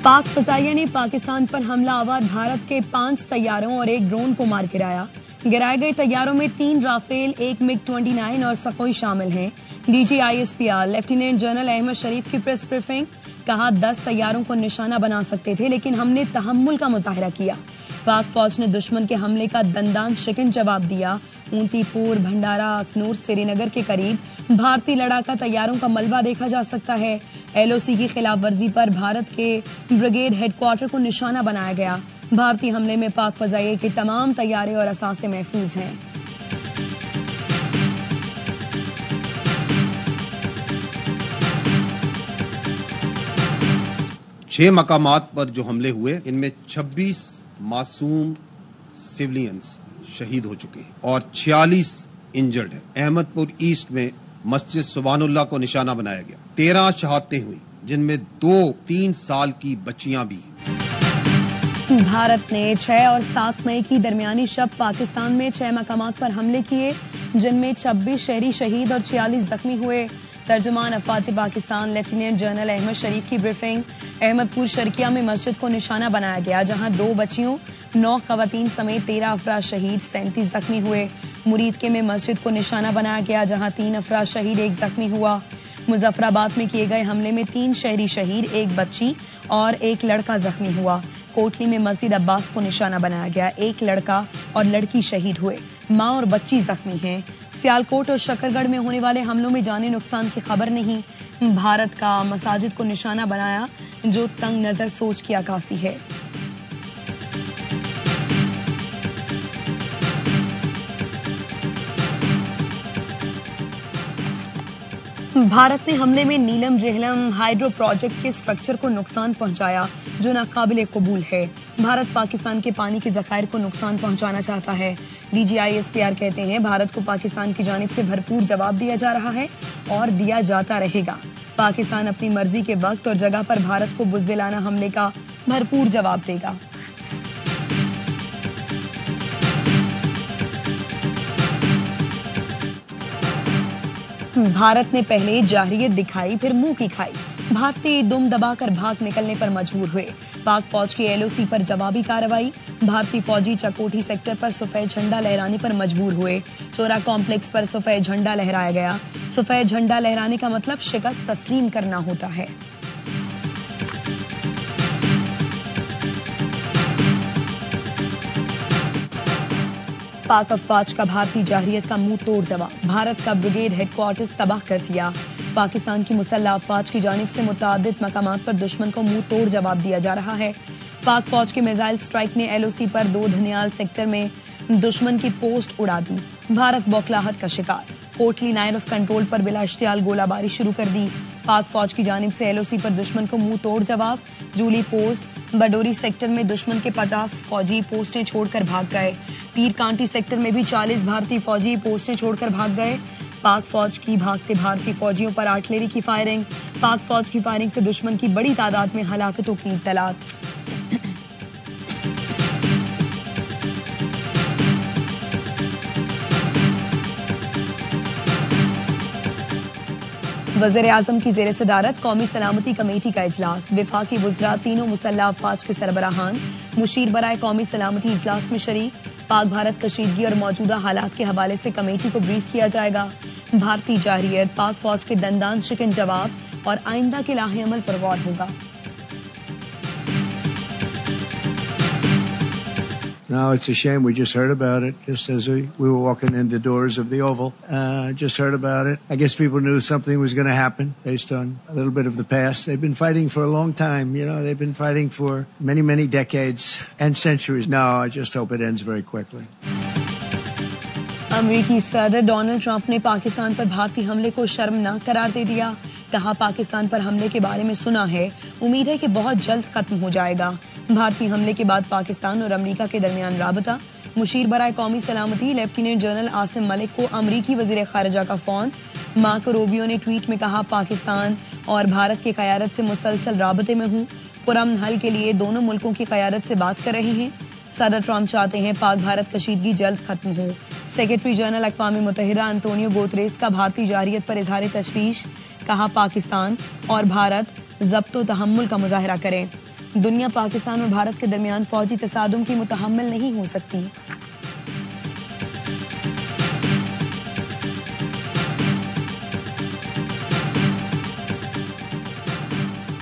पाक फजाइया ने पाकिस्तान पर हमला आवर भारत के 5 तैयारों और एक ड्रोन को मार गिराया। गिराए गए तैयारों में 3 राफेल, 1 MiG-29 और सखोई शामिल हैं। DGISPR लेफ्टिनेंट जनरल अहमद शरीफ की प्रेस ब्रीफिंग, कहा 10 तैयारों को निशाना बना सकते थे लेकिन हमने तहम्मुल का मुजाहिरा किया। पाक फौज ने दुश्मन के हमले का दंदान शिकन जवाब दिया। ऊंतीपुर, भंडारा, अखनूर, श्रीनगर के करीब भारतीय लड़ाका तैयारों का मलबा देखा जा सकता है। LOC की खिलाफ वर्जी पर भारत के ब्रिगेड हेडक्वार्टर को निशाना बनाया गया। भारतीय हमले में पाक फजाइये के तमाम तैयारे और असासे महफूज हैं। छह मकामात पर जो हमले हुए, इनमें 26 मासूम सिविलियंस शहीद हो चुके हैं और 46 इंजर्ड हैं। अहमदपुर ईस्ट में मस्जिद सुभानुल्लाह को निशाना बनाया गया। 13 शहादतें हुई, जिनमें 2-3 साल की बच्चियां भी हैं। भारत ने 6 और 7 मई की दरमियानी शब पाकिस्तान में 6 मकामात पर हमले किए, जिनमें 26 शहरी शहीद और 46 जख्मी हुए। तर्जुमान अफवाज पाकिस्तान लेफ्टिनेंट जनरल अहमद शरीफ की ब्रीफिंग, अहमदपुर शर्किया में मस्जिद को निशाना बनाया गया, जहां 2 बच्चियों, 9 खवातीन समेत 13 अफराद शहीद, 37 जख्मी हुए। मुरीदके में मस्जिद को निशाना बनाया गया, जहां 3 अफराद शहीद, 1 जख्मी हुआ। मुजफ्फराबाद में किए गए हमले में 3 शहरी शहीद, 1 बच्ची और 1 लड़का जख्मी हुआ। कोटली में मस्जिद अब्बास को निशाना बनाया गया, 1 लड़का और लड़की शहीद हुए, मां और बच्ची जख्मी हैं। सियालकोट और शकरगढ़ में होने वाले हमलों में जानी नुकसान की खबर नहीं। भारत का मसाजिद को निशाना बनाया, जो तंग नजर सोच की अक्कासी है। भारत ने हमले में नीलम जेहलम हाइड्रो प्रोजेक्ट के स्ट्रक्चर को नुकसान पहुंचाया, जो नाकाबिले कबूल है। भारत पाकिस्तान के पानी के जखायर को नुकसान पहुंचाना चाहता है। DGISPR कहते हैं भारत को पाकिस्तान की जानिब से भरपूर जवाब दिया जा रहा है और दिया जाता रहेगा। पाकिस्तान अपनी मर्जी के वक्त और जगह पर भारत को बुज़दिलाना हमले का भरपूर जवाब देगा। भारत ने पहले जाहिरियत दिखाई, फिर मुंह की खाई। भारतीय दुम दबाकर भाग निकलने पर मजबूर हुए। पाक फौज की LOC पर जवाबी कार्रवाई। भारतीय फौजी चकोठी सेक्टर पर सफेद झंडा लहराने पर मजबूर हुए। चोरा कॉम्प्लेक्स पर सफेद झंडा लहराया गया। सफेद झंडा लहराने का मतलब शिकस्त तस्लीम करना होता है। पाक अफवाज का भारतीय जाहिरियत का मुंह तोड़ जवाब। भारत का ब्रिगेड हेडक्वार्टर्स तबाह कर दिया। पाकिस्तान की मुसल्लह अफवाज की जानिब से मुतअद्दिद मकामात पर दुश्मन को मुंह तोड़ जवाब दिया जा रहा है। पाक फौज के मिसाइल स्ट्राइक ने LOC पर 2 धनियाल सेक्टर में दुश्मन की पोस्ट उड़ा दी। भारत बौखलाहट का शिकार। कोटली लाइन ऑफ कंट्रोल पर बिला इश्तियाल गोलाबारी शुरू कर दी। पाक फौज की जानिब से LOC पर दुश्मन को मुंह तोड़ जवाब। जूली पोस्ट, बडोरी सेक्टर में दुश्मन के 50 फौजी पोस्टें छोड़कर भाग गए। पीर कांटी सेक्टर में भी 40 भारतीय फौजी पोस्टें छोड़कर भाग गए। पाक फौज की भागते भारतीय फौजियों पर आर्टिलरी की फायरिंग। पाक फौज की फायरिंग से दुश्मन की बड़ी तादाद में हलाकतों की इत्तलात। वज़ीर-ए-आज़म की ज़ेर सदारत कौमी सलामती कमेटी का इजलास। वफाकी वुज़रा, तीनों मुसल्लह अफवाज के सरबराहान, मुशीर बराए कौमी सलामती इजलास में शरीक। पाक भारत कशीदगी और मौजूदा हालात के हवाले से कमेटी को ब्रीफ किया जाएगा। भारतीय जाहिरियत, पाक फौज के दंदान शिकन जवाब और आइंदा के लाहे अमल पर गौर होगा। No, it's a shame. We just heard about it just as we were walking in the doors of the Oval. Just heard about it. I guess people knew something was going to happen based on a little bit of the past. They've been fighting for a long time. You know, they've been fighting for many, many decades and centuries. No, I just hope it ends very quickly. अमेरिकी सदर Donald Trump ने पाकिस्तान पर भारतीय हमले को शर्मनाक करार दे दिया। कहा, पाकिस्तान पर हमले के बारे में सुना है, उम्मीद है कि बहुत जल्द खत्म हो जाएगा। भारतीय हमले के बाद पाकिस्तान और अमेरिका के दरमियान राबता। मुशीर बराए कौमी सलामती लेफ्टिनेंट जनरल आसिम मलिक को अमरीकी वजीर खारजा का फोन। मार्को रूबियो ने ट्वीट में कहा, पाकिस्तान और भारत की क़यादत से मुसलसल राबते में हूँ। पुरअमन हल के लिए दोनों मुल्कों की क़यादत से बात कर रहे हैं। सदर ट्रंप चाहते हैं पाक भारत कशीदगी जल्द खत्म हो। सेक्रेटरी जनरल अक़वाम मुत्तहिदा अंतोनियो गुतरेस का भारतीय जाहिरियत पर इजहार तशवीश। कहा, पाकिस्तान और भारत ज़ब्त व तहम्मुल का मुजाहिरा करें। दुनिया पाकिस्तान और भारत के दरमियान फौजी तसादुम की मुतहम्मिल नहीं हो सकती।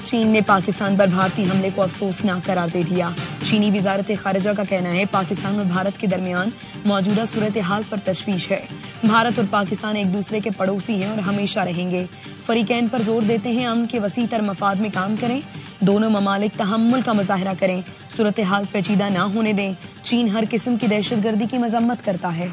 चीन ने पाकिस्तान पर भारतीय हमले को अफसोसनाक करार दे दिया। चीनी वजारत खारिजा का कहना है पाकिस्तान और भारत के दरमियान मौजूदा सूरत हाल पर तशवीश है। भारत और पाकिस्तान एक दूसरे के पड़ोसी हैं और हमेशा रहेंगे। फरीकैन पर जोर देते हैं अमन के वसी तर मफाद में काम करें। दोनों ममालिक तहम्मुल का मुजाहरा करें, सूरत हाल पेचीदा ना होने दें। चीन हर किस्म की दहशतगर्दी की मजम्मत करता है।